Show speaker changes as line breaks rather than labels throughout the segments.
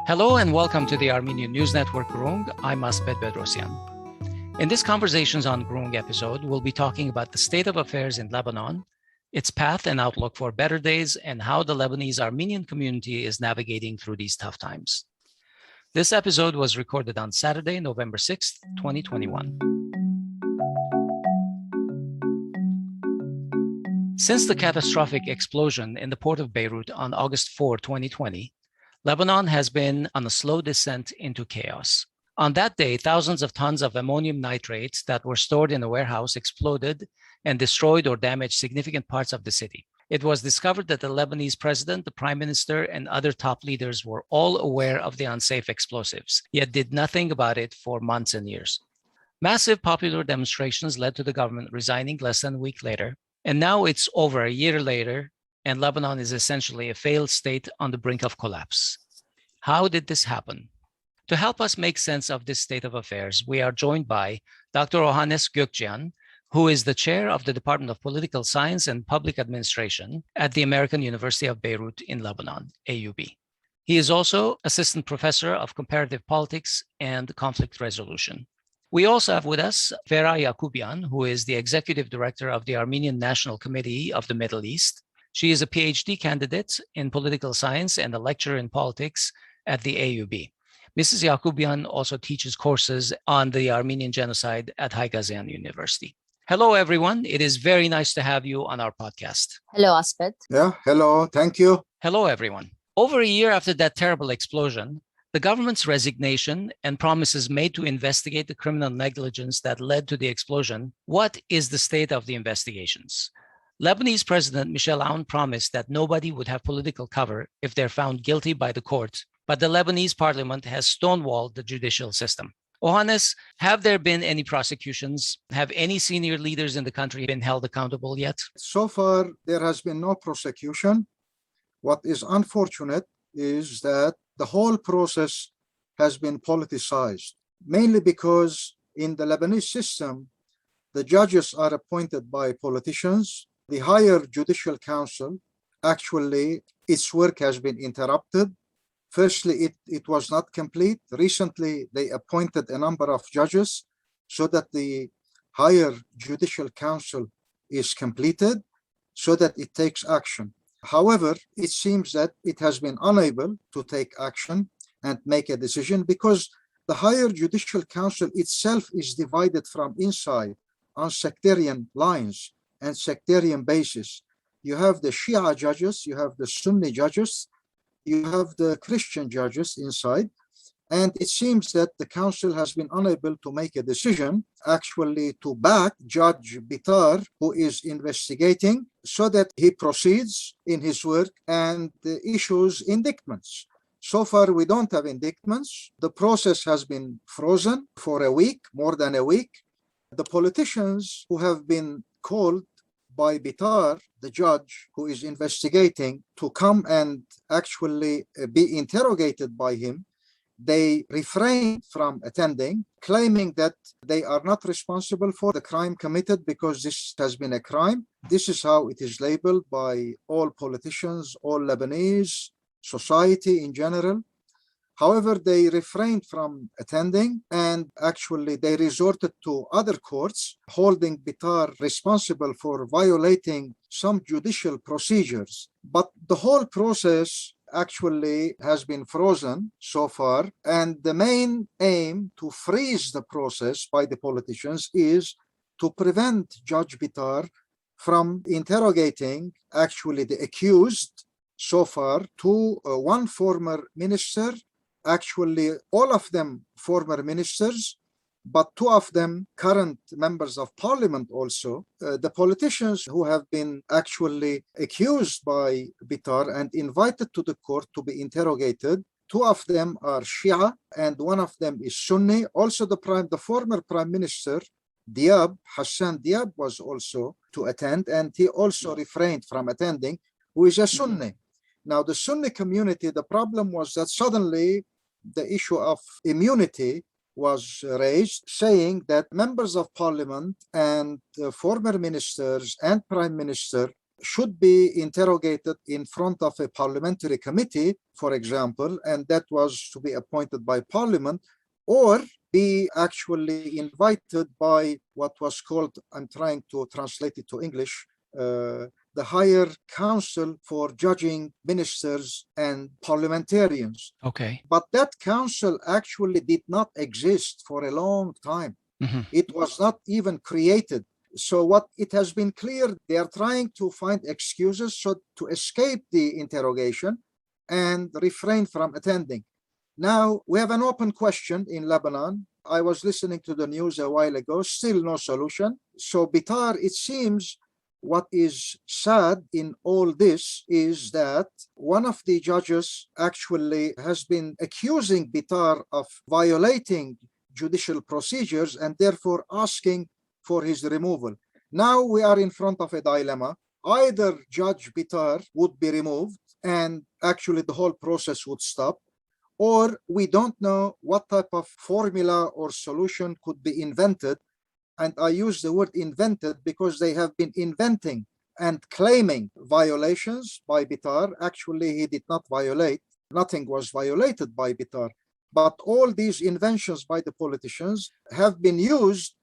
Hello and welcome to the Armenian News Network Grung. I'm Asbed Bedrossian. In this Conversations on Grung episode, we'll be talking about the state of affairs in Lebanon, its path and outlook for better days, and how the Lebanese Armenian community is navigating through these tough times. This episode was recorded on Saturday, November 6th, 2021. Since the catastrophic explosion in the port of Beirut on August 4, 2020, Lebanon has been on a slow descent into chaos. On that day, thousands of tons of ammonium nitrates that were stored in a warehouse exploded and destroyed or damaged significant parts of the city. It was discovered that the Lebanese president, the prime minister, and other top leaders were all aware of the unsafe explosives, yet did nothing about it for months and years. Massive popular demonstrations led to the government resigning less than a week later, and now it's over a year later, and Lebanon is essentially a failed state on the brink of collapse. How did this happen? To help us make sense of this state of affairs, we are joined by Dr. Ohannes Geukjian, who is the chair of the Department of Political Science and Public Administration at the American University of Beirut in Lebanon, AUB. He is also assistant professor of comparative politics and conflict resolution. We also have with us Vera Yacoubian, who is the executive director of the Armenian National Committee of the Middle East. She is a PhD candidate in political science and a lecturer in politics at the AUB. Mrs. Yacoubian also teaches courses on the Armenian genocide at Haigazian University. Hello, everyone. It is very nice to have you on our podcast.
Hello, Asbed.
Yeah, hello. Thank you.
Hello, everyone. Over a year after that terrible explosion, the government's resignation and promises made to investigate the criminal negligence that led to the explosion. What is the state of the investigations? Lebanese President Michel Aoun promised that nobody would have political cover if they're found guilty by the court, but the Lebanese parliament has stonewalled the judicial system. Ohannes, have there been any prosecutions? Have any senior leaders in the country been held accountable yet?
So far, there has been no prosecution. What is unfortunate is that the whole process has been politicized, mainly because in the Lebanese system, the judges are appointed by politicians. The higher judicial council, actually, its work has been interrupted. Firstly, it was not complete. Recently, they appointed a number of judges so that the higher judicial council is completed, so that it takes action. However, it seems that it has been unable to take action and make a decision because the higher judicial council itself is divided from inside on sectarian lines and sectarian basis. You have the Shia judges, you have the Sunni judges, you have the Christian judges inside, and it seems that the council has been unable to make a decision actually to back Judge Bitar, who is investigating, so that he proceeds in his work and issues indictments. So far, we don't have indictments. The process has been frozen for a week, more than a week. The politicians who have been called by Bitar, the judge who is investigating, to come and actually be interrogated by him, they refrain from attending, claiming that they are not responsible for the crime committed because this has been a crime. This is how it is labeled by all politicians, all Lebanese, society in general. However, they refrained from attending and actually they resorted to other courts, holding Bitar responsible for violating some judicial procedures. But the whole process actually has been frozen so far. And the main aim to freeze the process by the politicians is to prevent Judge Bitar from interrogating actually the accused so far to one former minister. Actually, all of them former ministers, but two of them current members of parliament also. The politicians who have been actually accused by Bitar and invited to the court to be interrogated, two of them are Shia and one of them is Sunni. Also, the former prime minister, Hassan Diab, was also to attend, and he also refrained from attending, who is a Sunni. Now, the Sunni community, the problem was that suddenly the issue of immunity was raised, saying that members of parliament and former ministers and prime minister should be interrogated in front of a parliamentary committee, for example, and that was to be appointed by parliament, or be actually invited by what was called, I'm trying to translate it to English, the higher council for judging ministers and parliamentarians.
Okay.
But that council actually did not exist for a long time.
Mm-hmm.
It was not even created. So what it has been clear, they are trying to find excuses so to escape the interrogation and refrain from attending. Now, we have an open question in Lebanon. I was listening to the news a while ago, still no solution. So Bitar, it seems, what is sad in all this is that one of the judges actually has been accusing Bitar of violating judicial procedures and therefore asking for his removal. Now we are in front of a dilemma. Either Judge Bitar would be removed and actually the whole process would stop, or we don't know what type of formula or solution could be invented. And I use the word invented because they have been inventing and claiming violations by Bitar. Actually, he did not violate. Nothing was violated by Bitar. But all these inventions by the politicians have been used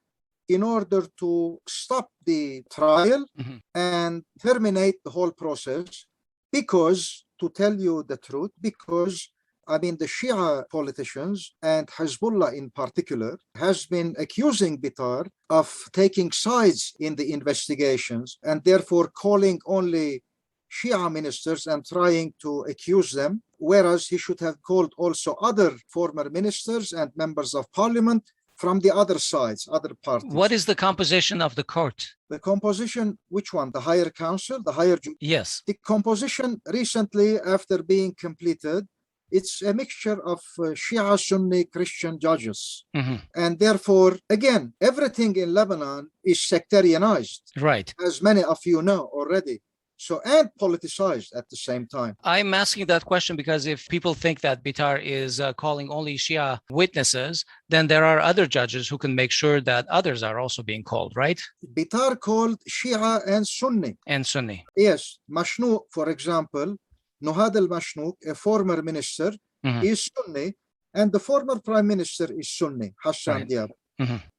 in order to stop the trial and terminate the whole process because, to tell you the truth, because I mean, the Shia politicians and Hezbollah in particular has been accusing Bitar of taking sides in the investigations and therefore calling only Shia ministers and trying to accuse them, whereas he should have called also other former ministers and members of parliament from the other sides, other parties.
What is the composition of the court?
The composition, which one? The higher council, the higher...
Yes.
The composition recently, after being completed, it's a mixture of Shia Sunni Christian judges. And therefore, again, everything in Lebanon is sectarianized.
Right.
As many of you know already. So, and politicized at the same time.
I'm asking that question because if people think that Bitar is calling only Shia witnesses, then there are other judges who can make sure that others are also being called, right?
Bitar called Shia and Sunni.
And Sunni.
Yes. Mashnouk, for example, Nuhad al-Mashnouk, a former minister, is Sunni, and the former prime minister is Sunni, Hassan Diab.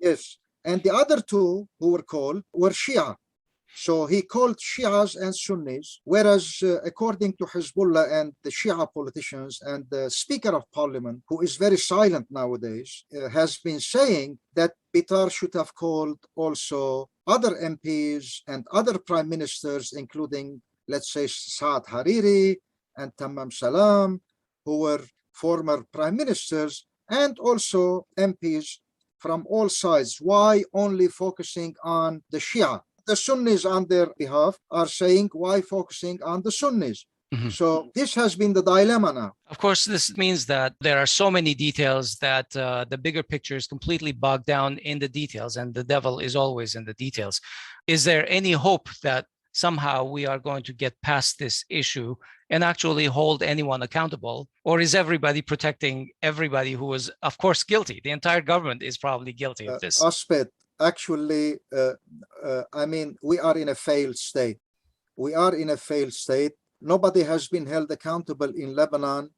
Yes. And the other two who were called were Shia. So he called Shias and Sunnis, whereas according to Hezbollah and the Shia politicians and the Speaker of Parliament, who is very silent nowadays, has been saying that Bitar should have called also other MPs and other prime ministers, including, let's say, Saad Hariri and Tamam Salam, who were former prime ministers, and also MPs from all sides. Why only focusing on the Shia? The Sunnis on their behalf are saying, why focusing on the Sunnis? So this has been the dilemma now.
Of course, this means that there are so many details that the bigger picture is completely bogged down in the details, and the devil is always in the details. Is there any hope that somehow we are going to get past this issue and actually hold anyone accountable? Or is everybody protecting everybody who is, of course, guilty? The entire government is probably guilty of this.
Asbed, actually, I mean, we are in a failed state. We are in a failed state. Nobody has been held accountable in Lebanon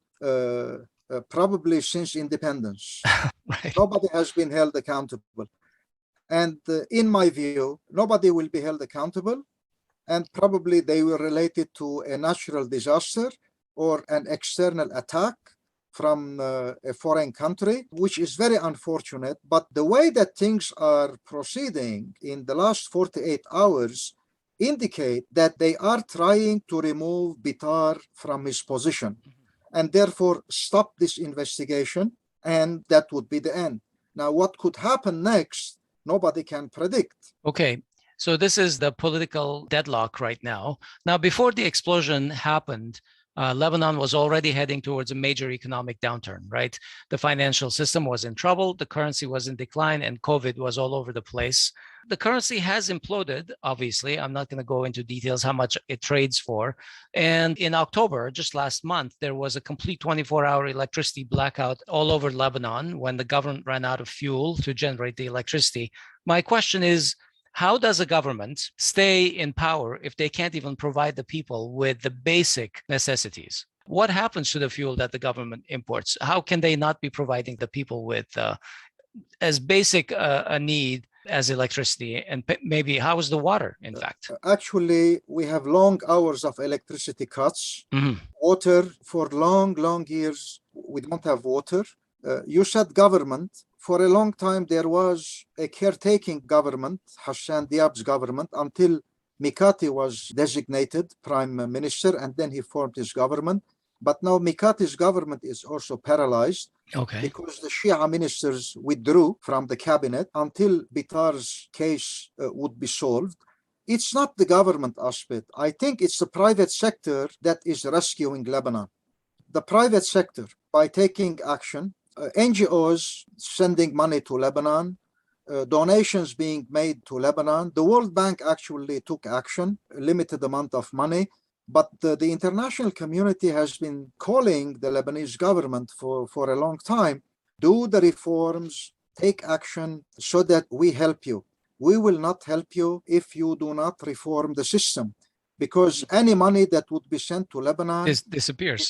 probably since independence.
Right.
Nobody has been held accountable. And in my view, nobody will be held accountable. And probably they were related to a natural disaster or an external attack from a foreign country, which is very unfortunate. But the way that things are proceeding in the last 48 hours indicate that they are trying to remove Bitar from his position and therefore stop this investigation, and that would be the end. Now, what could happen next, nobody can predict.
Okay. So this is the political deadlock right now. Now, before the explosion happened, Lebanon was already heading towards a major economic downturn, right? The financial system was in trouble, the currency was in decline, and COVID was all over the place. The currency has imploded, obviously. I'm not going to go into details how much it trades for. And in October, just last month, there was a complete 24-hour electricity blackout all over Lebanon when the government ran out of fuel to generate the electricity. My question is, How does a government stay in power if they can't even provide the people with the basic necessities? What happens to the fuel that the government imports? How can they not be providing the people with as basic a need as electricity? And maybe how is the water, in fact?
Actually, we have long hours of electricity cuts.
Mhm.
Water for long years, we don't have water. You said government. For a long time, there was a caretaking government, Hassan Diab's government, until Mikati was designated prime minister, and then he formed his government. But now Mikati's government is also paralyzed because the Shia ministers withdrew from the cabinet until Bitar's case would be solved. It's not the government aspect. I think it's the private sector that is rescuing Lebanon. The private sector, by taking action, NGOs sending money to Lebanon, donations being made to Lebanon. The World Bank actually took action, a limited amount of money, but the international community has been calling the Lebanese government for a long time. Do the reforms, take action so that we help you. We will not help you if you do not reform the system, because any money that would be sent to Lebanon
disappears,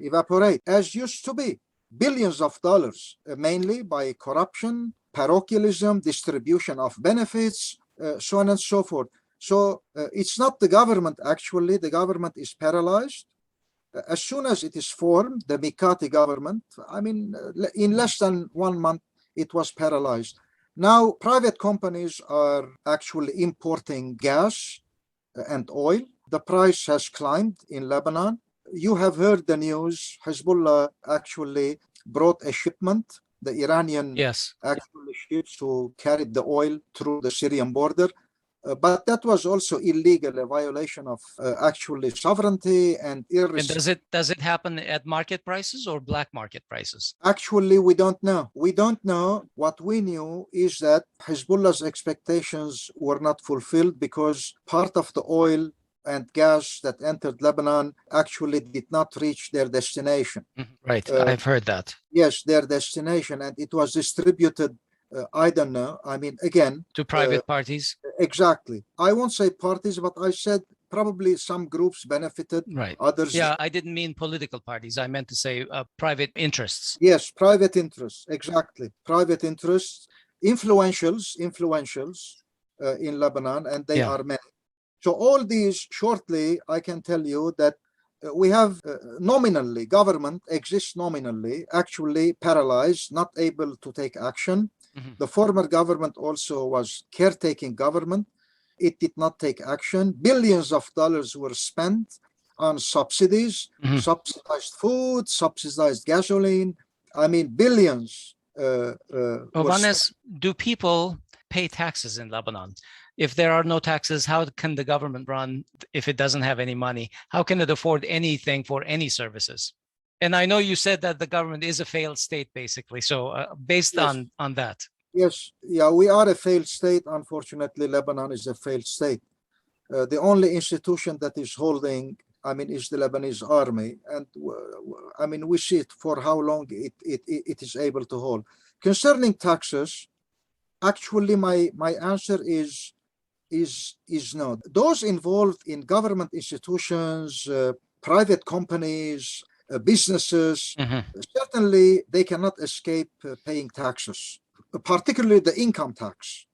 evaporate, as used to be. Billions of dollars, mainly by corruption, parochialism, distribution of benefits, so on and so forth. So it's not the government, actually. The government is paralyzed. As soon as it is formed, the Mikati government, in less than 1 month, it was paralyzed. Now, private companies are actually importing gas and oil. The price has climbed in Lebanon. You have heard the news. Hezbollah actually brought a shipment, the Iranian actually ships who carried the oil through the Syrian border. But that was also illegal, a violation of actually sovereignty and
And does it happen at market prices or black market prices?
Actually, we don't know. We don't know. What we knew is that Hezbollah's expectations were not fulfilled because part of the oil and gas that entered Lebanon actually did not reach their destination.
Right, I've heard that.
Yes, their destination, and it was distributed, I don't know, again.
To private parties?
Exactly. I won't say parties, but I said probably some groups benefited,
right.
Others.
Yeah, I didn't mean political parties. I meant to say private interests.
Yes, private interests, exactly. Private interests, influentials in Lebanon, and they are many. So all these, shortly, I can tell you that we have nominally, government exists nominally, actually paralyzed, not able to take action. Mm-hmm. The former government also was caretaking government. It did not take action. Billions of dollars were spent on subsidies, subsidized food, subsidized gasoline. Billions.
Ohannes, do people pay taxes in Lebanon? If there are no taxes, how can the government run if it doesn't have any money? How can it afford anything for any services? And I know you said that the government is a failed state, basically. So based on that.
Yes, we are a failed state. Unfortunately, Lebanon is a failed state. The only institution that is holding, is the Lebanese army. And we see it for how long it is able to hold. Concerning taxes, actually, my answer is no. Those involved in government institutions, private companies, businesses, certainly they cannot escape paying taxes, particularly the income tax.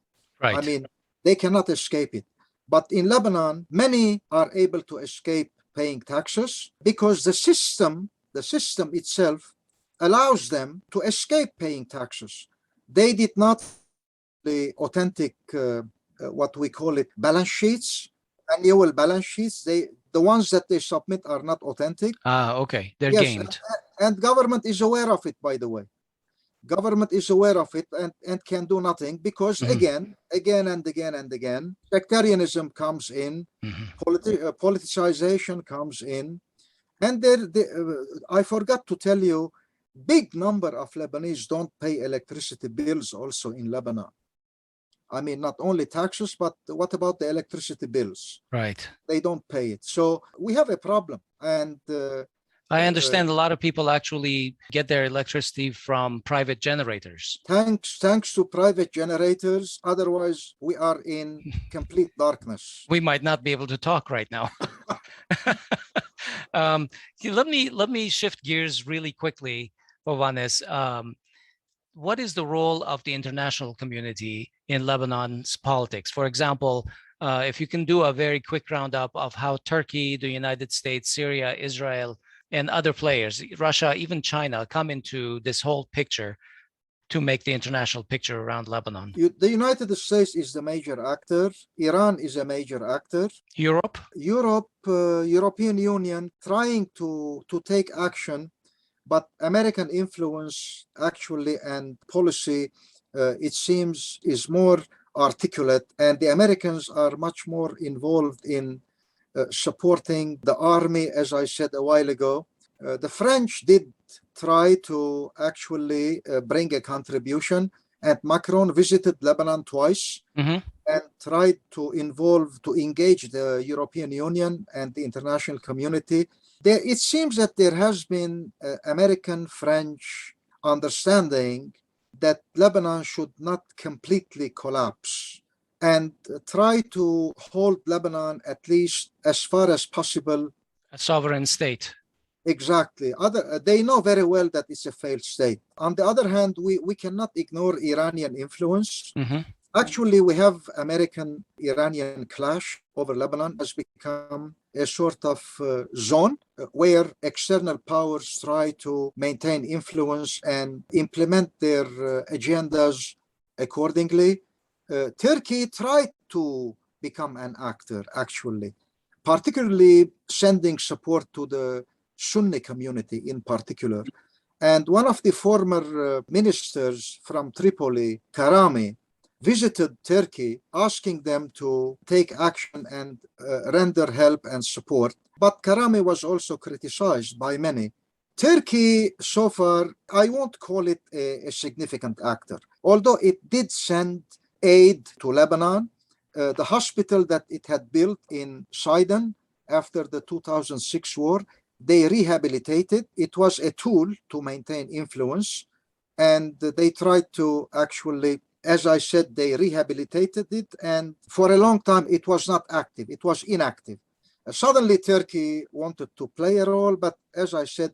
Right.
They cannot escape it. But in Lebanon, many are able to escape paying taxes because the system itself allows them to escape paying taxes. They did not the authentic what we call it balance sheets, annual balance sheets. The ones that they submit are not authentic.
Okay, they're gamed.
And government is aware of it, by the way. Government is aware of it and can do nothing because again and again, sectarianism comes in, politicization comes in, and I forgot to tell you, big number of Lebanese don't pay electricity bills also in Lebanon. Not only taxes, but what about the electricity bills?
Right.
They don't pay it. So we have a problem. And
I understand a lot of people actually get their electricity from private generators.
Thanks to private generators. Otherwise, we are in complete darkness.
We might not be able to talk right now. Let me shift gears really quickly, Ohannes. What is the role of the international community in Lebanon's politics? For example, if you can do a very quick roundup of how Turkey, the United States, Syria, Israel, and other players, Russia, even China, come into this whole picture to make the international picture around Lebanon.
The United States is the major actor. Iran is a major actor.
Europe?
European Union trying to take action, but American influence actually and policy, it seems, is more articulate, and the Americans are much more involved in supporting the army, as I said a while ago. The French did try to actually bring a contribution, and Macron visited Lebanon twice and tried to engage the European Union and the international community. It seems that there has been American-French understanding that Lebanon should not completely collapse and try to hold Lebanon at least as far as possible
a sovereign state.
Exactly. They know very well that it's a failed state. On the other hand, we cannot ignore Iranian influence. Actually, we have American-Iranian clash over Lebanon has become a sort of zone where external powers try to maintain influence and implement their agendas accordingly. Turkey tried to become an actor, actually, particularly sending support to the Sunni community in particular. And one of the former ministers from Tripoli, Karami, visited Turkey, asking them to take action and render help and support. But Karami was also criticized by many. Turkey, so far, I won't call it a significant actor, although it did send aid to Lebanon. The hospital that it had built in Sidon after the 2006 war, they rehabilitated. It was a tool to maintain influence, and they tried to actually, as I said, they rehabilitated it, and for a long time it was not active, it was inactive. Suddenly Turkey wanted to play a role, but as I said,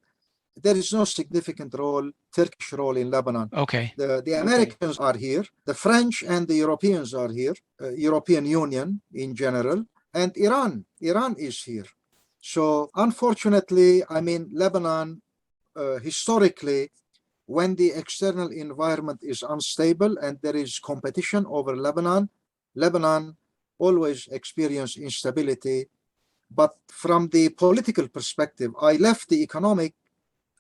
there is no significant role, Turkish role in Lebanon.
Okay.
The Americans are here, the French and the Europeans are here, European Union in general, and Iran is here. So unfortunately, I mean, Lebanon, historically, when the external environment is unstable and there is competition over Lebanon always experiences instability. But from the political perspective, I left the economic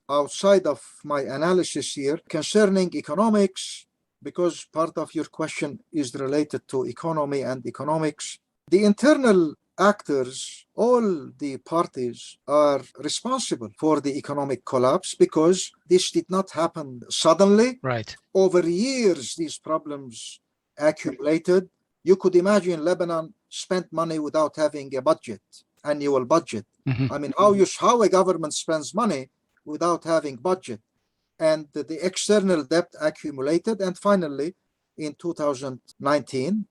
outside of my analysis here concerning economics, because part of your question is related to economy and economics. The internal actors, all the parties are responsible for the economic collapse because this did not happen suddenly.
Right.
Over years, these problems accumulated. You could imagine Lebanon spent money without having a budget, annual budget. I mean, how a government spends money without having budget, and the external debt accumulated, and finally in 2019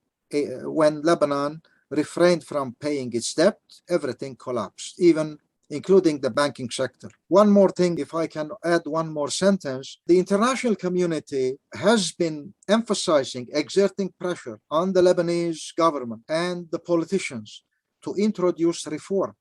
when Lebanon refrained from paying its debt, everything collapsed, even including the banking sector. One more thing, if I can add one more sentence, the international community has been emphasizing, exerting pressure on the Lebanese government and the politicians to introduce reform.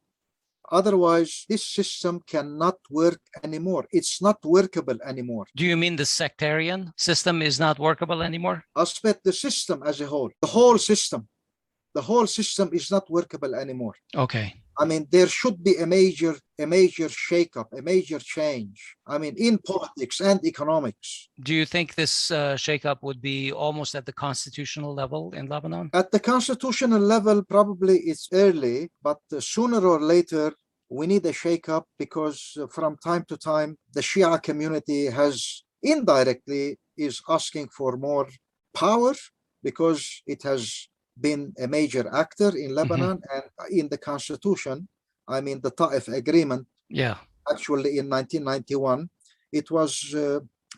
Otherwise, this system cannot work anymore. It's not workable anymore.
Do you mean the sectarian system is not workable anymore?
Asbed, the system as a whole, the whole system is not workable anymore.
Okay.
I mean, there should be a major shakeup, a major change. I mean, in politics and economics.
Do you think this shakeup would be almost at the constitutional level in Lebanon?
At the constitutional level, probably it's early, but sooner or later, we need a shakeup because from time to time, the Shia community has indirectly is asking for more power because it has been a major actor in Lebanon and in the constitution. I mean, the Ta'if agreement actually in 1991, it was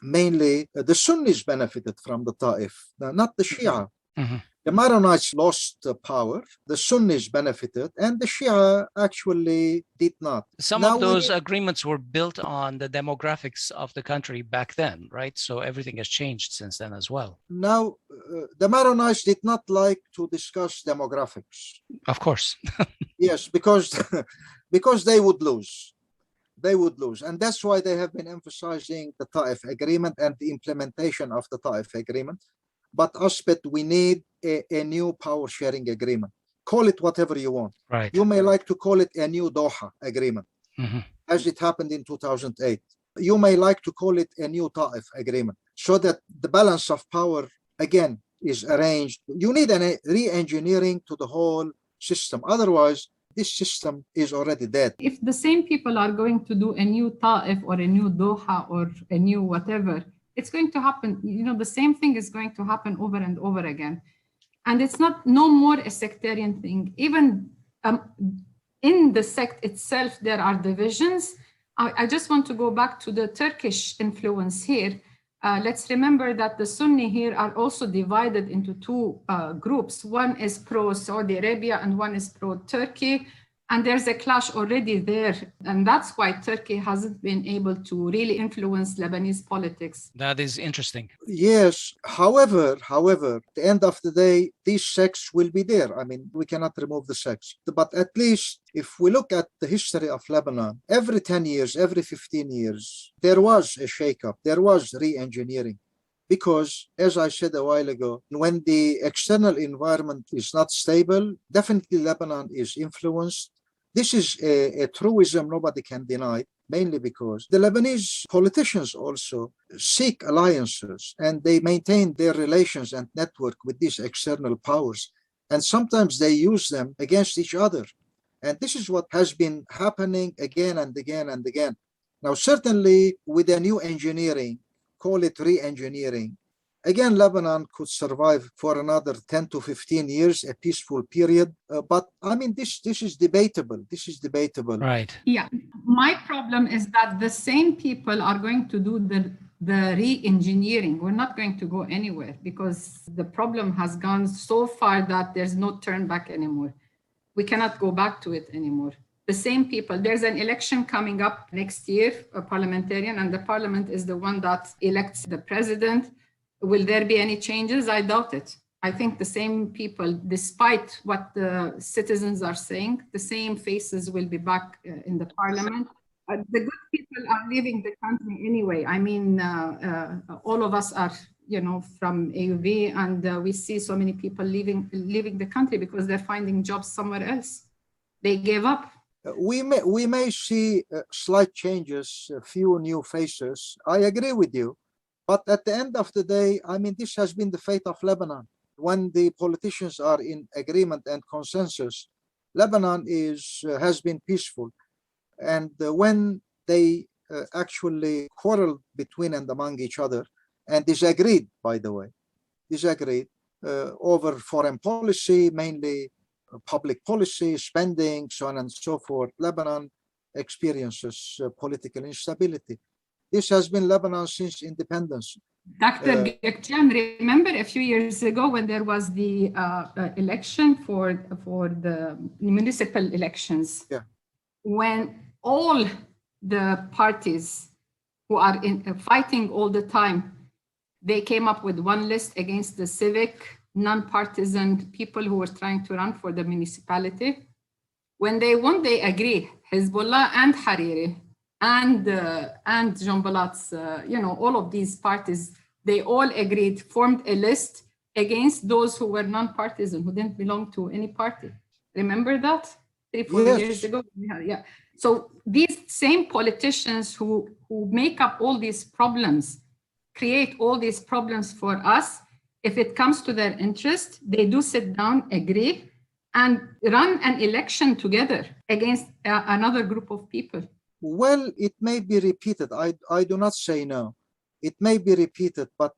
mainly the Sunnis benefited from the Ta'if, not the Shia.
Mm-hmm.
The Maronites lost power, the Sunnis benefited, and the Shia actually did not.
Some of those agreements were built on the demographics of the country back then, right? So everything has changed since then as well.
Now, the Maronites did not like to discuss demographics.
Of course.
Yes, because because they would lose. They would lose. And that's why they have been emphasizing the Ta'if agreement and the implementation of the Ta'if agreement. But Asbed, we need a new power sharing agreement. Call it whatever you want.
Right.
You may like to call it a new Doha agreement, as it happened in 2008. You may like to call it a new Ta'if agreement, so that the balance of power, again, is arranged. You need a re-engineering to the whole system. Otherwise, this system is already dead.
If the same people are going to do a new Ta'if or a new Doha or a new whatever, it's going to happen. You know, the same thing is going to happen over and over again. And it's no more a sectarian thing. Even in the sect itself, there are divisions. I just want to go back to the Turkish influence here. Let's remember that the Sunni here are also divided into two groups. One is pro-Saudi Arabia and one is pro-Turkey. And there's a clash already there. And that's why Turkey hasn't been able to really influence Lebanese politics.
That is interesting.
Yes. However, at the end of the day, these sects will be there. I mean, we cannot remove the sects. But at least if we look at the history of Lebanon, every 10 years, every 15 years, there was a shakeup. There was re-engineering. Because, as I said a while ago, when the external environment is not stable, definitely Lebanon is influenced. This is a truism nobody can deny, mainly because the Lebanese politicians also seek alliances and they maintain their relations and network with these external powers. And sometimes they use them against each other. And this is what has been happening again and again and again. Now, certainly with a new engineering, call it re-engineering. Again, Lebanon could survive for another 10 to 15 years, a peaceful period. But I mean, this is debatable. This is debatable.
Right.
Yeah. My problem is that the same people are going to do the re-engineering. We're not going to go anywhere because the problem has gone so far that there's no turn back anymore. We cannot go back to it anymore. The same people. There's an election coming up next year, a parliamentarian, and the parliament is the one that elects the president. Will there be any changes? I doubt it. I think the same people, despite what the citizens are saying, the same faces will be back in the parliament. The good people are leaving the country anyway. I mean, all of us are, you know, from AUB, and we see so many people leaving the country because they're finding jobs somewhere else. They gave up.
We may see slight changes, a few new faces. I agree with you. But at the end of the day, I mean, this has been the fate of Lebanon. When the politicians are in agreement and consensus, Lebanon has been peaceful. And when they actually quarrel between and among each other and disagreed, by the way, over foreign policy, mainly public policy, spending, so on and so forth, Lebanon experiences political instability. This has been Lebanon since independence.
Dr. Geukjian, remember a few years ago when there was the election for the municipal elections?
Yeah.
When all the parties who are fighting all the time, they came up with one list against the civic, non-partisan people who were trying to run for the municipality. When they won, they agree. Hezbollah and Hariri and Jean Balat's, you know, all of these parties, they all agreed, formed a list against those who were non-partisan, who didn't belong to any party. Remember that? 3-4 years ago? Yeah. So these same politicians who make up all these problems, create all these problems for us, if it comes to their interest, they do sit down, agree, and run an election together against another group of people.
Well, it may be repeated. I do not say no. It may be repeated, but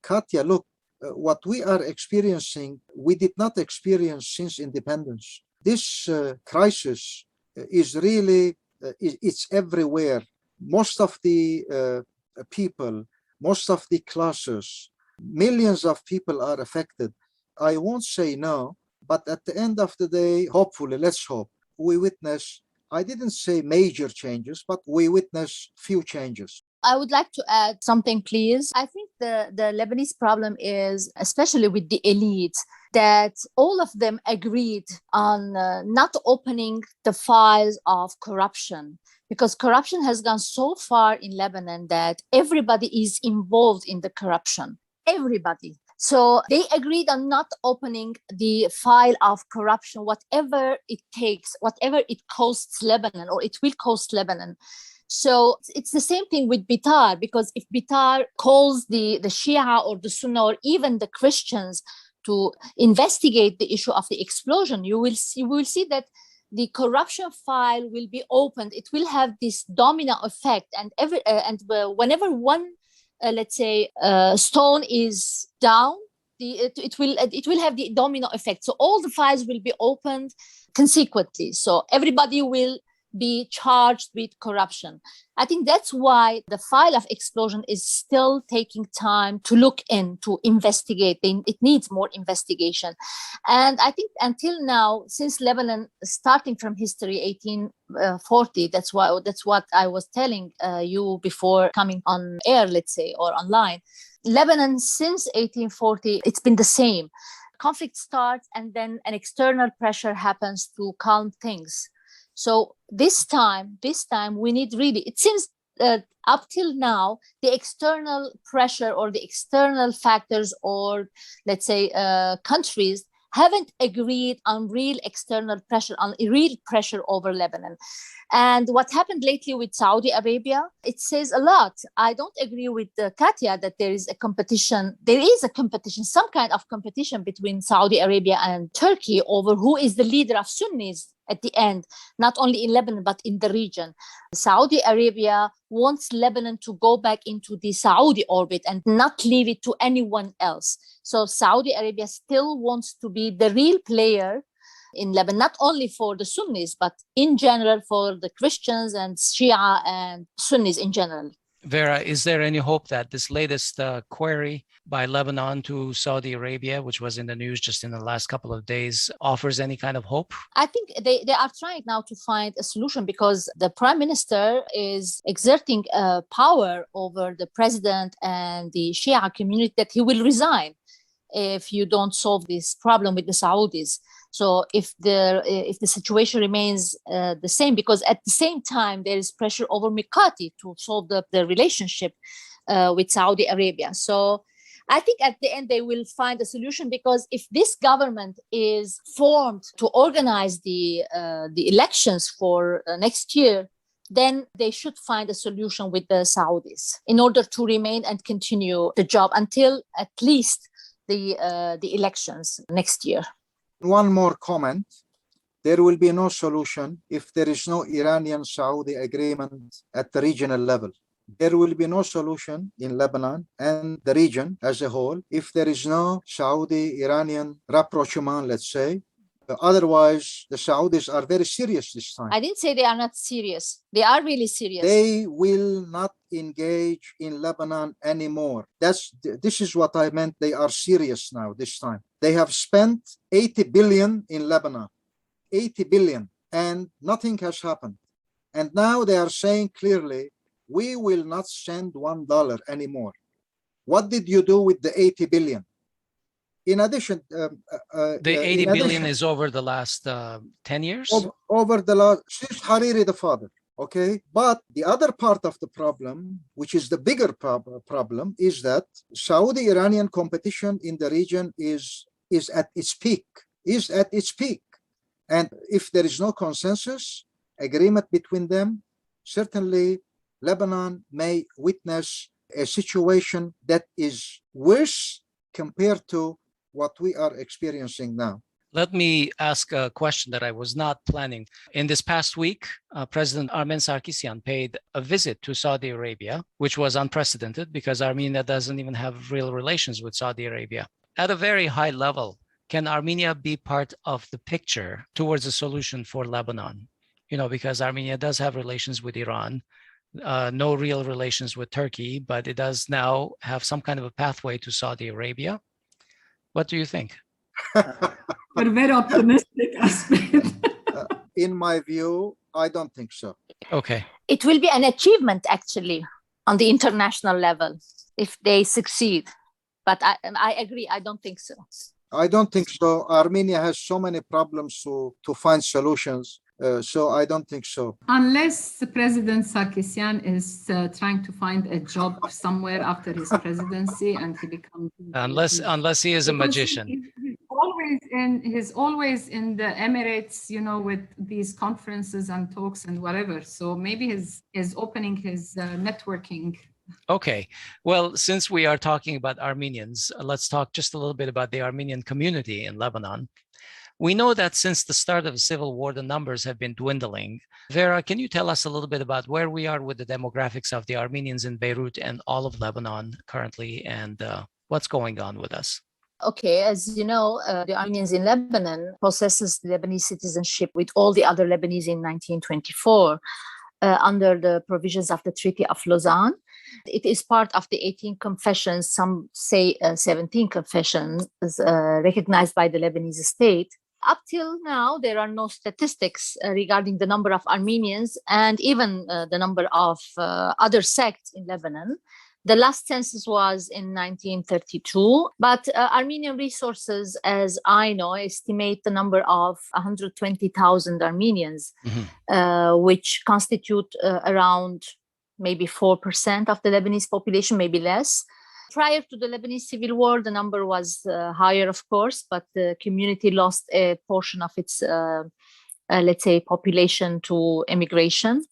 Katia, look, what we are experiencing, we did not experience since independence. This crisis is really it's everywhere. Most of the people, most of the classes, millions of people are affected. I won't say no, but at the end of the day, hopefully, let's hope, we witness, I didn't say major changes, but we witness few changes.
I would like to add something, please. I think the Lebanese problem is, especially with the elite, that all of them agreed on not opening the files of corruption, because corruption has gone so far in Lebanon that everybody is involved in the corruption. Everybody. So they agreed on not opening the file of corruption, whatever it takes, whatever it costs Lebanon, or it will cost Lebanon. So it's the same thing with Bitar, because if Bitar calls the Shia or the Sunni or even the Christians to investigate the issue of the explosion, you will see that the corruption file will be opened. It will have this domino effect, and whenever one stone is down, it will have the domino effect. So all the files will be opened consequently. So everybody will be charged with corruption. I think that's why the file of explosion is still taking time to look in, to investigate. It needs more investigation. And I think until now, since Lebanon, starting from history 1840, that's what I was telling you before coming on air, let's say, or online. Lebanon, since 1840, it's been the same. Conflict starts and then an external pressure happens to calm things. So this time we need really, it seems up till now, the external pressure or the external factors or let's say countries haven't agreed on real external pressure, on real pressure over Lebanon. And what happened lately with Saudi Arabia, it says a lot. I don't agree with Katia that there is a competition. There is a competition, some kind of competition between Saudi Arabia and Turkey over who is the leader of Sunnis at the end, not only in Lebanon, but in the region. Saudi Arabia wants Lebanon to go back into the Saudi orbit and not leave it to anyone else. So Saudi Arabia still wants to be the real player in Lebanon, not only for the Sunnis, but in general for the Christians and Shia and Sunnis in general.
Vera, is there any hope that this latest query by Lebanon to Saudi Arabia, which was in the news just in the last couple of days, offers any kind of hope?
I think they are trying now to find a solution because the prime minister is exerting power over the president and the Shia community that he will resign if you don't solve this problem with the Saudis. So if the situation remains the same, because at the same time there is pressure over Mikati to solve the relationship with Saudi Arabia. So I think at the end they will find a solution, because if this government is formed to organize the elections for next year, then they should find a solution with the Saudis in order to remain and continue the job until at least the elections next year.
One more comment. There will be no solution if there is no Iranian-Saudi agreement at the regional level. There will be no solution in Lebanon and the region as a whole if there is no Saudi-Iranian rapprochement, let's say. Otherwise, the Saudis are very serious this time.
I didn't say they are not serious. They are really serious.
They will not engage in Lebanon anymore. This is what I meant. They are serious now this time. They have spent 80 billion in Lebanon, 80 billion, and nothing has happened. And now they are saying clearly, we will not send $1 anymore. What did you do with the 80 billion? In addition,
the 80 billion is over the last 10 years?
Over the last, since Hariri the father, okay? But the other part of the problem, which is the bigger problem, is that Saudi-Iranian competition in the region is at its peak, And if there is no consensus, agreement between them, certainly Lebanon may witness a situation that is worse compared to what we are experiencing now.
Let me ask a question that I was not planning. In this past week, President Armen Sarkisian paid a visit to Saudi Arabia, which was unprecedented because Armenia doesn't even have real relations with Saudi Arabia. At a very high level, can Armenia be part of the picture towards a solution for Lebanon? because Armenia does have relations with Iran, no real relations with Turkey, but it does now have some kind of a pathway to Saudi Arabia. What do you think?
We're very optimistic, Asbed.
In my view, I don't think so.
Okay.
It will be an achievement, actually, on the international level if they succeed. But I agree, I don't think so.
I don't think so. Armenia has so many problems to find solutions. So I don't think so.
Unless President Sarkisian is trying to find a job somewhere after his presidency and he becomes...
Unless he is a magician.
He's always in the Emirates, with these conferences and talks and whatever. So maybe he's opening his networking.
Okay. Well, since we are talking about Armenians, let's talk just a little bit about the Armenian community in Lebanon. We know that since the start of the civil war, the numbers have been dwindling. Vera, can you tell us a little bit about where we are with the demographics of the Armenians in Beirut and all of Lebanon currently, and what's going on with us?
Okay, as you know, the Armenians in Lebanon possesses Lebanese citizenship with all the other Lebanese in 1924 under the provisions of the Treaty of Lausanne. It is part of the 18 confessions, some say 17 confessions recognized by the Lebanese state. Up till now, there are no statistics regarding the number of Armenians and even the number of other sects in Lebanon. The last census was in 1932, but Armenian resources, as I know, estimate the number of 120,000 Armenians, which constitute around maybe 4% of the Lebanese population, maybe less. Prior to the Lebanese civil war, the number was higher, of course, but the community lost a portion of its, let's say, population to immigration.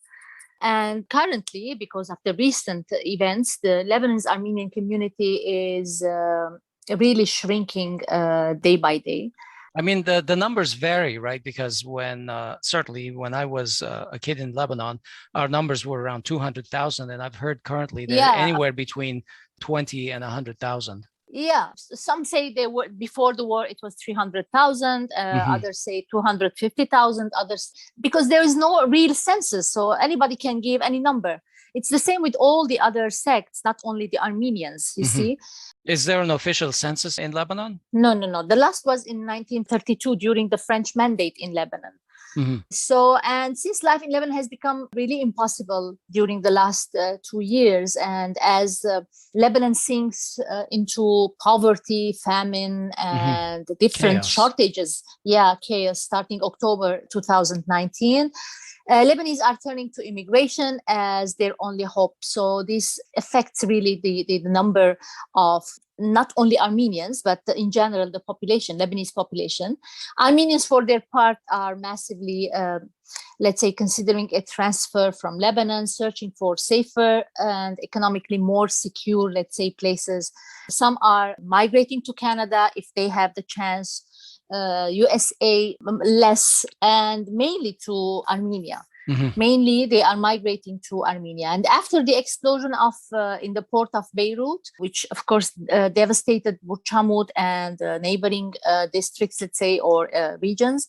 And currently, because of the recent events, the Lebanese Armenian community is really shrinking day by day.
I mean, the numbers vary, right? Because certainly when I was a kid in Lebanon, our numbers were around 200,000. And I've heard currently they're anywhere between 20 and 100,000.
Yeah, some say they were before the war, it was 300,000. Others say 250,000. Others, because there is no real census, so anybody can give any number. It's the same with all the other sects, not only the Armenians, you see.
Is there an official census in Lebanon?
No. The last was in 1932 during the French mandate in Lebanon. So, and since life in Lebanon has become really impossible during the last 2 years, and as Lebanon sinks into poverty, famine, and different shortages, chaos starting October 2019, Lebanese are turning to immigration as their only hope. So this affects really the number of not only Armenians, but in general, the population, Lebanese population. Armenians, for their part, are massively, let's say, considering a transfer from Lebanon, searching for safer and economically more secure, let's say, places. Some are migrating to Canada if they have the chance, USA less, and mainly to Armenia. Mainly, they are migrating to Armenia. And after the explosion in the port of Beirut, which of course devastated Burchamud and neighboring districts, let's say, or regions,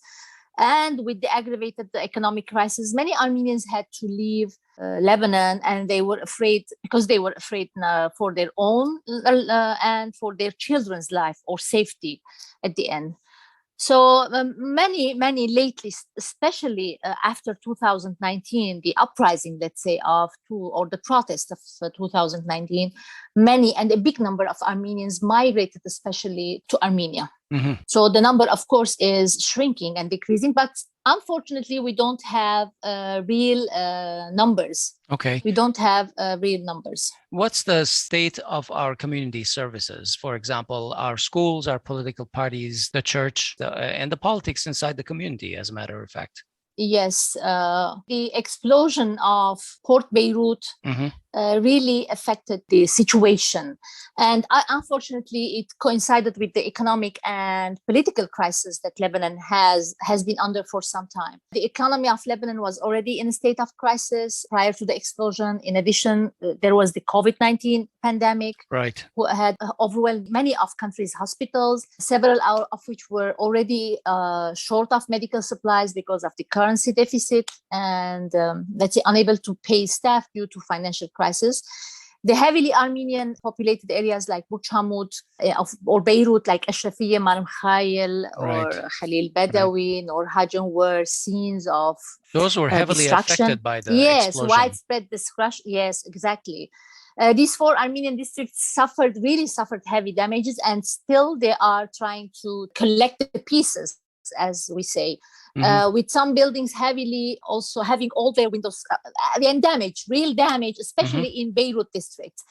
and with the aggravated economic crisis, many Armenians had to leave Lebanon, and they were afraid, because they were afraid for their own and for their children's life or safety at the end. So many lately, especially after 2019, the uprising, let's say, or the protest of 2019, many and a big number of Armenians migrated, especially to Armenia. So the number, of course, is shrinking and decreasing, but unfortunately, we don't have real numbers.
Okay.
We don't have real numbers.
What's the state of our community services? For example, our schools, our political parties, the church, and the politics inside the community, as a matter of fact.
Yes, the explosion of Port Beirut really affected the situation. And unfortunately, it coincided with the economic and political crisis that Lebanon has been under for some time. The economy of Lebanon was already in a state of crisis prior to the explosion. In addition, there was the COVID-19 pandemic,
right,
who had overwhelmed many of country's hospitals, several of which were already short of medical supplies because of the currency deficit and, let's say, unable to pay staff due to financial crisis. The heavily Armenian populated areas like Buchamut or Beirut, like Ashrafiyya, Maram Khail, or Khalil Badawi, or Hajjan were scenes of
those were heavily affected by the explosion.
Widespread destruction. Yes, exactly. These 4 Armenian districts really suffered heavy damages, and still they are trying to collect the pieces, as we say. With some buildings also having all their windows and real damage, especially in Beirut district.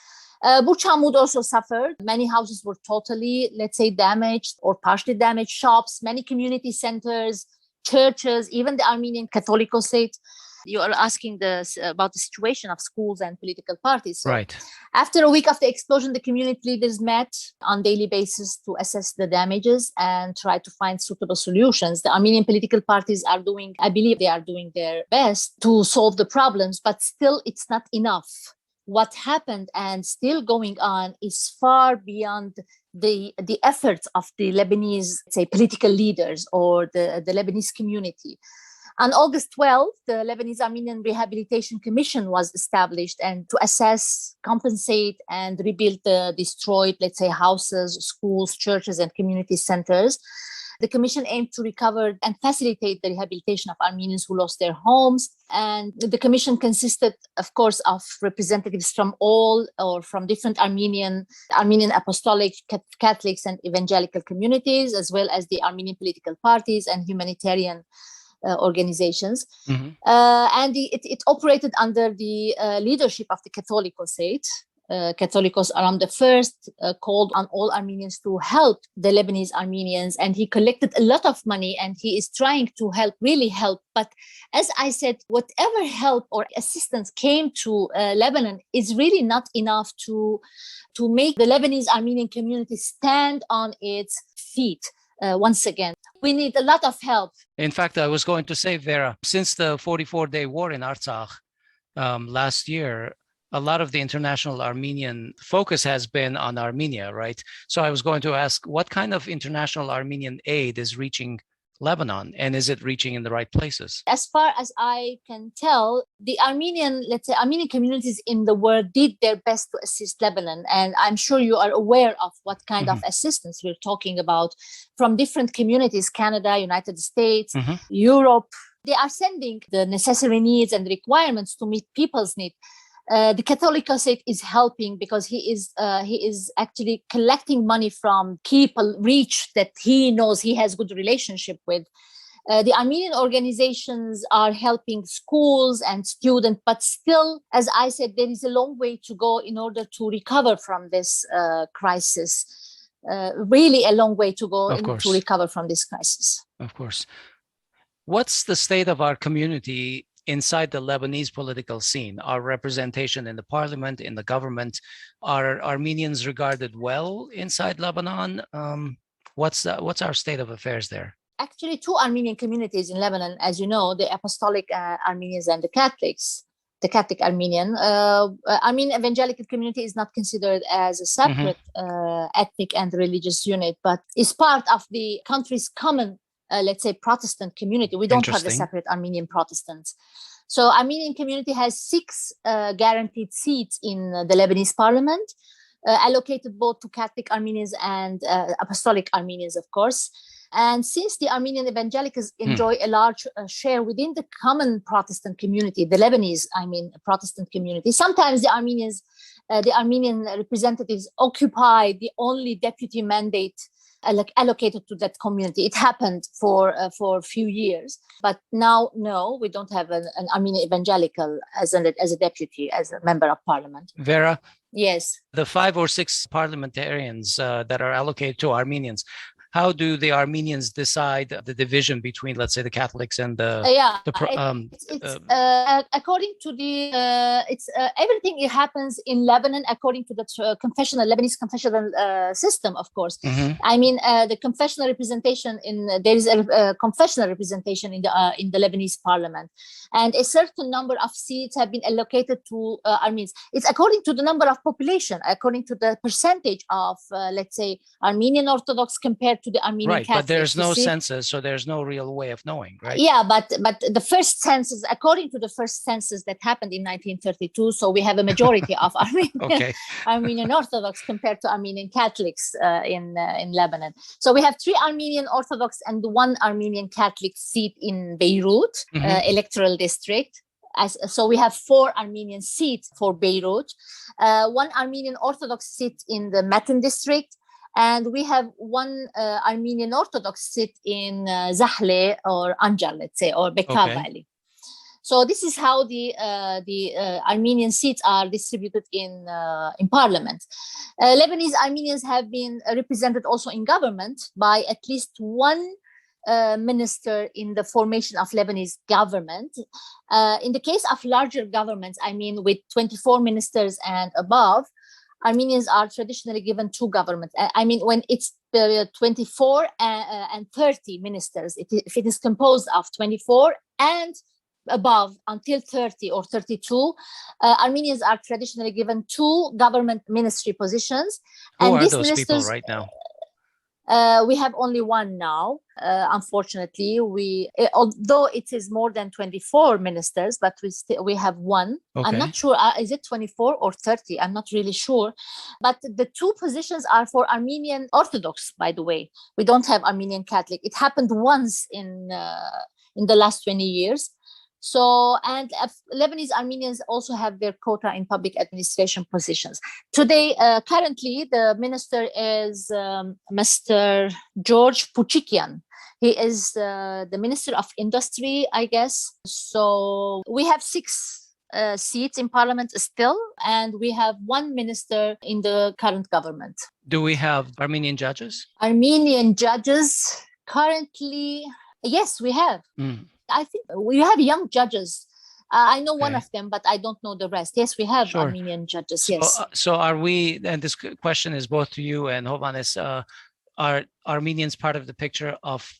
Buchamud also suffered. Many houses were totally, let's say, damaged or partially damaged. Shops, many community centers, churches, even the Armenian Catholicosate. You are asking about the situation of schools and political parties. So
right.
After a week of the explosion, the community leaders met on daily basis to assess the damages and try to find suitable solutions. The Armenian political parties I believe they are doing their best to solve the problems, but still it's not enough. What happened and still going on is far beyond the efforts of the Lebanese, say, political leaders or the Lebanese community. On August 12th, the Lebanese Armenian Rehabilitation Commission was established and to assess, compensate, and rebuild the destroyed, let's say, houses, schools, churches, and community centers. The commission aimed to recover and facilitate the rehabilitation of Armenians who lost their homes. And the commission consisted, of course, of representatives from from different Armenian Apostolic, Catholics, and evangelical communities, as well as the Armenian political parties and humanitarian organizations. And it operated under the leadership of the Catholicosate. Catholicos Aram I called on all Armenians to help the Lebanese Armenians, and he collected a lot of money, and he is trying to really help. But as I said, whatever help or assistance came to Lebanon is really not enough to make the Lebanese Armenian community stand on its feet. Once again, we need a lot of help.
In fact, I was going to say, Vera, since the 44-day war in Artsakh last year, a lot of the international Armenian focus has been on Armenia, right? So I was going to ask, what kind of international Armenian aid is reaching Lebanon, and is it reaching in the right places?
As far as I can tell, the Armenian communities in the world did their best to assist Lebanon. And I'm sure you are aware of what kind of assistance we're talking about from different communities, Canada, United States, Europe. They are sending the necessary needs and requirements to meet people's needs. The Catholicosate is helping because he is actually collecting money from people rich that he knows he has good relationship with. The Armenian organizations are helping schools and students, but still, as I said, there is a long way to go in order to recover from this crisis. Really a long way to go to recover from this crisis. Of
course. What's the state of our community inside the Lebanese political scene? Our representation in the parliament, in the government? Are Armenians regarded well inside Lebanon? What's our state of affairs there?
Actually, 2 Armenian communities in Lebanon, as you know, the Apostolic Armenians and the Catholics. The Catholic Armenian evangelical community is not considered as a separate ethnic and religious unit, but is part of the country's common let's say, Protestant community. We don't have a separate Armenian Protestants. So Armenian community has 6 guaranteed seats in the Lebanese parliament, allocated both to Catholic Armenians and Apostolic Armenians, of course. And since the Armenian evangelicals enjoy a large share within the common Protestant community, the Lebanese, Protestant community, sometimes the Armenian representatives occupy the only deputy mandate allocated to that community. It happened for a few years, but now, no, we don't have an Armenian evangelical as a deputy, as a member of parliament.
Vera?
Yes.
The 5 or 6 parliamentarians that are allocated to Armenians, how do the Armenians decide the division between, let's say, the Catholics and
according to the everything it happens in Lebanon according to the Lebanese confessional system, of course. I mean, the confessional representation there is a confessional representation in the Lebanese parliament, and a certain number of seats have been allocated to Armenians. It's according to the number of population, according to the percentage of, let's say, Armenian Orthodox compared to the Armenian Catholics.
But there's no census, so there's no real way of knowing, right?
Yeah, but the first census, according to the first census that happened in 1932, so we have a majority of Armenian Orthodox compared to Armenian Catholics in Lebanon. So we have 3 Armenian Orthodox and 1 Armenian Catholic seat in Beirut electoral district. So we have 4 Armenian seats for Beirut, 1 Armenian Orthodox seat in the Matan district, and we have 1 Armenian Orthodox seat in Zahle or Anjar, let's say, or Bekaa Valley. So this is how the Armenian seats are distributed in parliament. Lebanese Armenians have been represented also in government by at least 1 minister in the formation of Lebanese government. In the case of larger governments, I mean with 24 ministers and above, Armenians are traditionally given 2 governments. I mean, when it's 24 and 30 ministers, if it is composed of 24 and above until 30 or 32, Armenians are traditionally given 2 government ministry positions.
Who are those people right now?
We have only 1 now, unfortunately. Although it is more than 24 ministers, but we have 1. I'm not sure, is it 24 or 30? I'm not really sure. But the 2 positions are for Armenian Orthodox, by the way. We don't have Armenian Catholic. It happened once in the last 20 years. So, and Lebanese Armenians also have their quota in public administration positions. Today, currently, the minister is Mr. George Puchikian. He is the Minister of Industry, I guess. So we have 6 seats in parliament still, and we have 1 minister in the current government.
Do we have Armenian judges?
Armenian judges currently, yes, we have. I think we have young judges. I know one of them, but I don't know the rest. Yes, we have Armenian judges. Yes.
So are we, and this question is both to you and Ohannes, are Armenians part of the picture of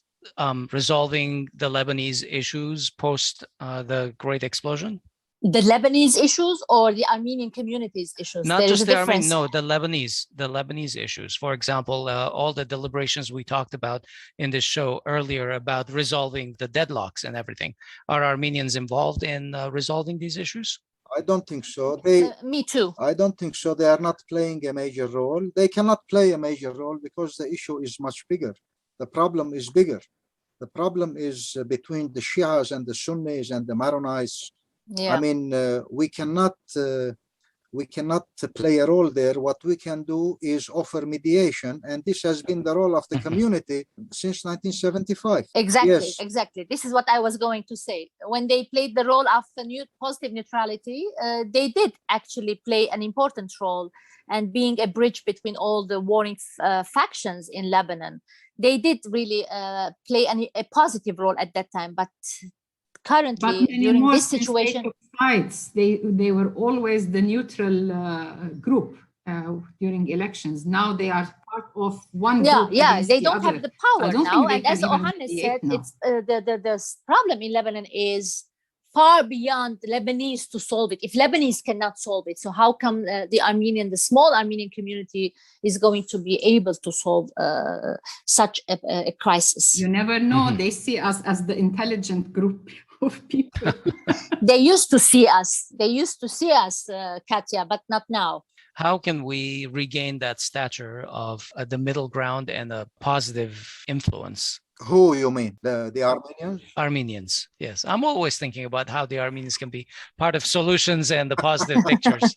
resolving the Lebanese issues post the Great Explosion?
The Lebanese issues or the Armenian communities issues?
Not just the Armenian, no, the Lebanese issues. For example, all the deliberations we talked about in this show earlier about resolving the deadlocks and everything. Are Armenians involved in resolving these issues?
I don't think so.
Me too.
I don't think so. They are not playing a major role. They cannot play a major role because the issue is much bigger. The problem is bigger. The problem is between the Shias and the Sunnis and the Maronites. I mean, we cannot play a role there. What we can do is offer mediation, and this has been the role of the community since 1975.
Exactly. This is what I was going to say. When they played the role of the positive neutrality, they did actually play an important role, and being a bridge between all the warring factions in Lebanon. They did really play a positive role at that time, but currently during this situation,
they were always the neutral group during elections. Now they are part of one group.
They don't have the power now. And as Ohannes said, it's the problem in Lebanon is far beyond Lebanese to solve it. If Lebanese cannot solve it, so how come the small Armenian community is going to be able to solve such a crisis?
You never know. They see us as the intelligent group of people.
They used to see us, Katia, but not now.
How can we regain that stature of the middle ground and a positive influence?
Who you mean? The Armenians?
Armenians, yes. I'm always thinking about how the Armenians can be part of solutions and the positive pictures.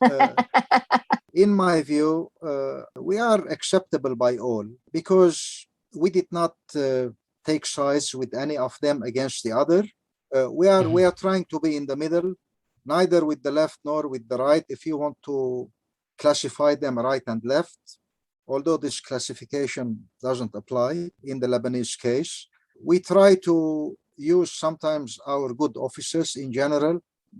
In my view, we are acceptable by all because we did not take sides with any of them against the other. We are trying to be in the middle, neither with the left nor with the right, if you want to classify them right and left. although this classification doesn't apply in the Lebanese case. We try to use sometimes our good offices in general,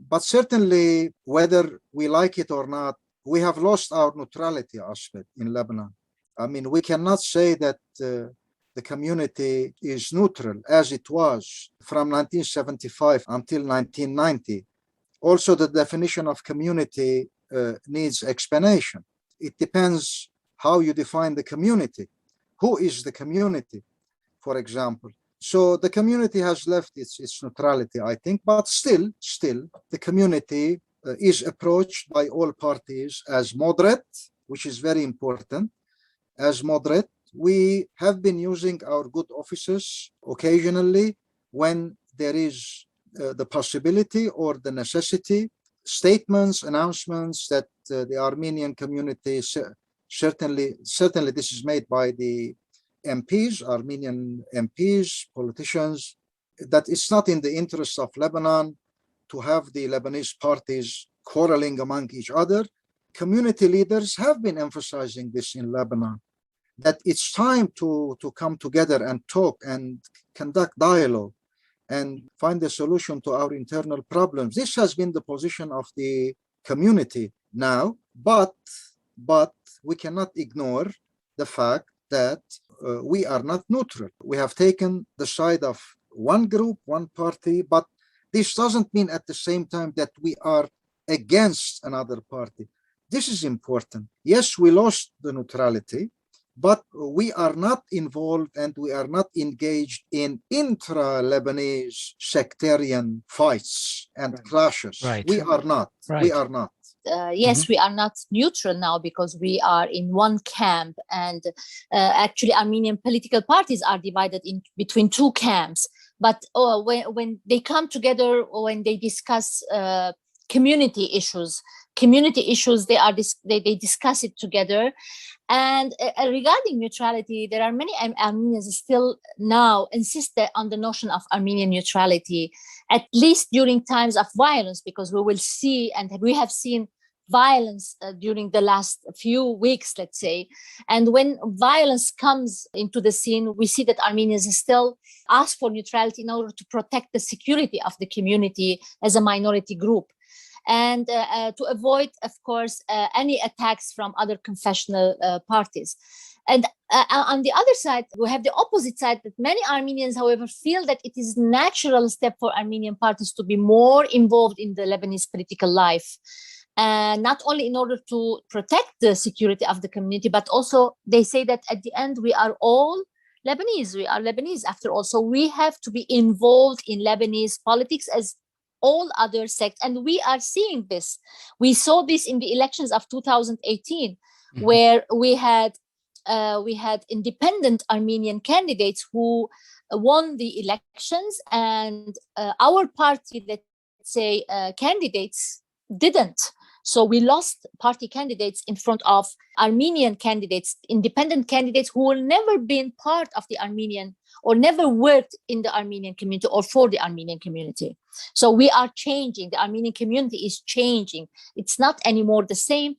but certainly whether we like it or not, we have lost our neutrality aspect in Lebanon. I mean, we cannot say that the community is neutral as it was from 1975 until 1990. Also, the definition of community needs explanation. It depends how you define the community. Who is the community, for example? So the community has left its neutrality, I think, but still, the community is approached by all parties as moderate, which is very important. As moderate, we have been using our good offices occasionally when there is the possibility or the necessity, statements, announcements that the Armenian community, certainly this is made by the MPs, Armenian MPs, politicians, that it's not in the interest of Lebanon to have the Lebanese parties quarreling among each other. Community leaders have been emphasizing this in Lebanon, that it's time to come together and talk and conduct dialogue and find a solution to our internal problems. This has been the position of the community now, but we cannot ignore the fact that we are not neutral. We have taken the side of one group, one party, but this doesn't mean at the same time that we are against another party. This is important. Yes, we lost the neutrality, but we are not involved and we are not engaged in intra-Lebanese sectarian fights and clashes.
Right.
We are not.
Right.
We are not.
Yes, we are not neutral now because we are in one camp, and actually Armenian political parties are divided in between two camps. But when they come together, or when they discuss community issues, they discuss it together. And regarding neutrality, there are many Armenians still now insist on the notion of Armenian neutrality, at least during times of violence, because we will see, and we have seen violence during the last few weeks, let's say. And when violence comes into the scene, we see that Armenians still ask for neutrality in order to protect the security of the community as a minority group, and to avoid, of course, any attacks from other confessional parties. And on the other side, we have the opposite side, that many Armenians, however, feel that it is a natural step for Armenian parties to be more involved in the Lebanese political life. And not only in order to protect the security of the community, but also they say that at the end, we are all Lebanese. We are Lebanese after all. So we have to be involved in Lebanese politics as all other sects. And we are seeing this. We saw this in the elections of 2018, where we had independent Armenian candidates who won the elections, and our party, let's say, candidates didn't. So we lost party candidates in front of Armenian candidates, independent candidates who will never been part of the Armenian or never worked in the Armenian community or for the Armenian community. So we are changing. The Armenian community is changing. It's not anymore the same,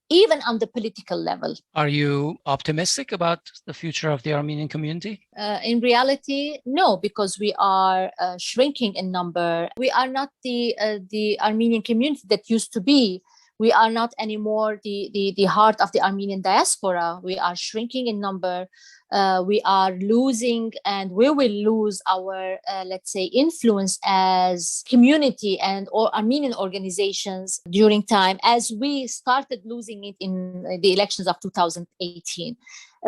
even on the political level.
Are you optimistic about the future of the Armenian community?
In reality, no, because we are shrinking in number. We are not the Armenian community that used to be. We are not anymore the heart of the Armenian diaspora. We are shrinking in number. We are losing, and we will lose our, let's say, influence as community and or Armenian organizations during time, as we started losing it in the elections of 2018.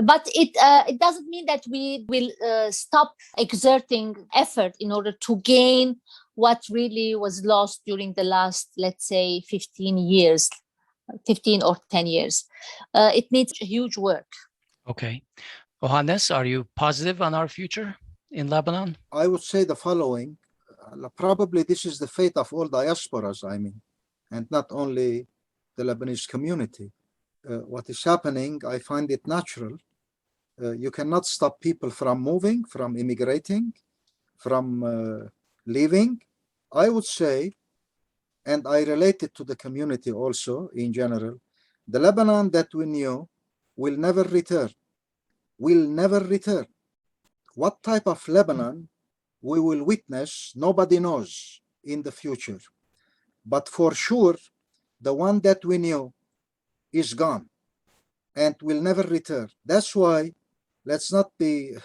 But it doesn't mean that we will stop exerting effort in order to gain what really was lost during the last, let's say, 15 or 10 years. It needs huge work.
Okay. Ohannes, are you positive on our future in Lebanon?
I would say the following. Probably this is the fate of all diasporas, and not only the Lebanese community. What is happening, I find it natural. You cannot stop people from moving, from immigrating, from leaving. I would say, and I relate it to the community also in general, the Lebanon that we knew will never return. Will never return. What type of Lebanon we will witness, nobody knows in the future. But for sure, the one that we knew is gone and will never return. That's why let's not be,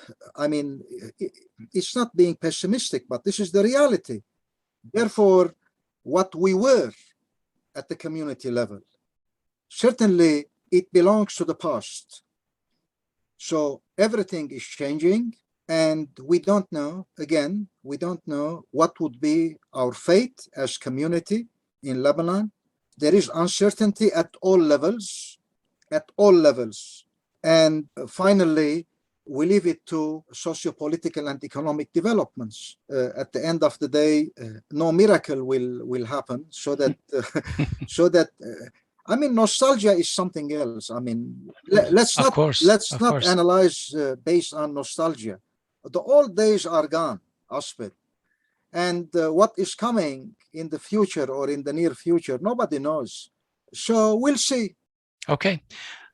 it's not being pessimistic, but this is the reality. Therefore, what we were at the community level, certainly it belongs to the past. So everything is changing, and we don't know, again, we don't know what would be our fate as community in Lebanon. There is uncertainty at all levels, And finally, we leave it to socio-political and economic developments. At the end of the day, no miracle will happen, so that nostalgia is something else. Let's not analyze based on nostalgia. The old days are gone, Asbed. And what is coming in the future or in the near future, nobody knows. So we'll see.
Okay.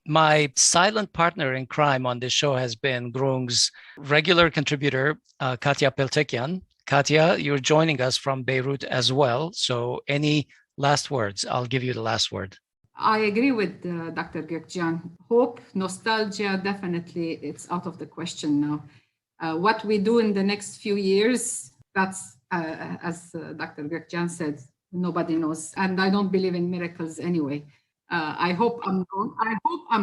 My silent partner in crime on this show has been Grung's regular contributor, Katia Peltekian. Katia, you're joining us from Beirut as well. So any last words? I'll give you the last word.
I agree with Dr. Geukjian. Hope, nostalgia, definitely it's out of the question now. What we do in the next few years, that's, as Dr. Geukjian said, nobody knows. And I don't believe in miracles anyway. I hope I'm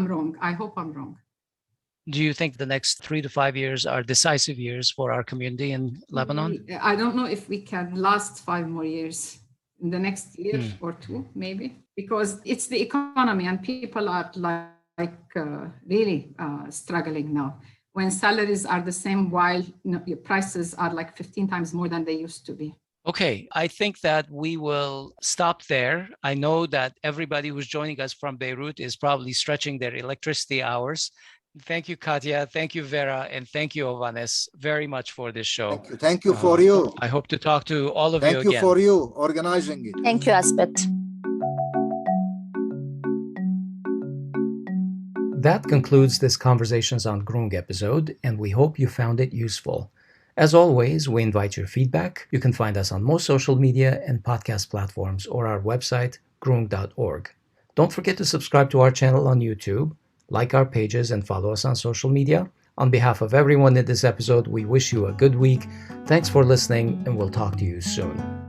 wrong.
Do you think the next 3 to 5 years are decisive years for our community in Lebanon?
I don't know if we can last 5 more years. In the next year or two, maybe, because it's the economy and people are really struggling now. When salaries are the same, while prices are like 15 times more than they used to be.
Okay, I think that we will stop there. I know that everybody who's joining us from Beirut is probably stretching their electricity hours. Thank you, Katia. Thank you, Vera. And thank you, Ohannes, very much for this show.
Thank you for you.
I hope to talk to all of you again.
Thank you for you organizing it.
Thank you, Asbed.
That concludes this Conversations on Grung episode, and we hope you found it useful. As always, we invite your feedback. You can find us on most social media and podcast platforms or our website, grung.org. Don't forget to subscribe to our channel on YouTube, like our pages, and follow us on social media. On behalf of everyone in this episode, we wish you a good week. Thanks for listening, and we'll talk to you soon.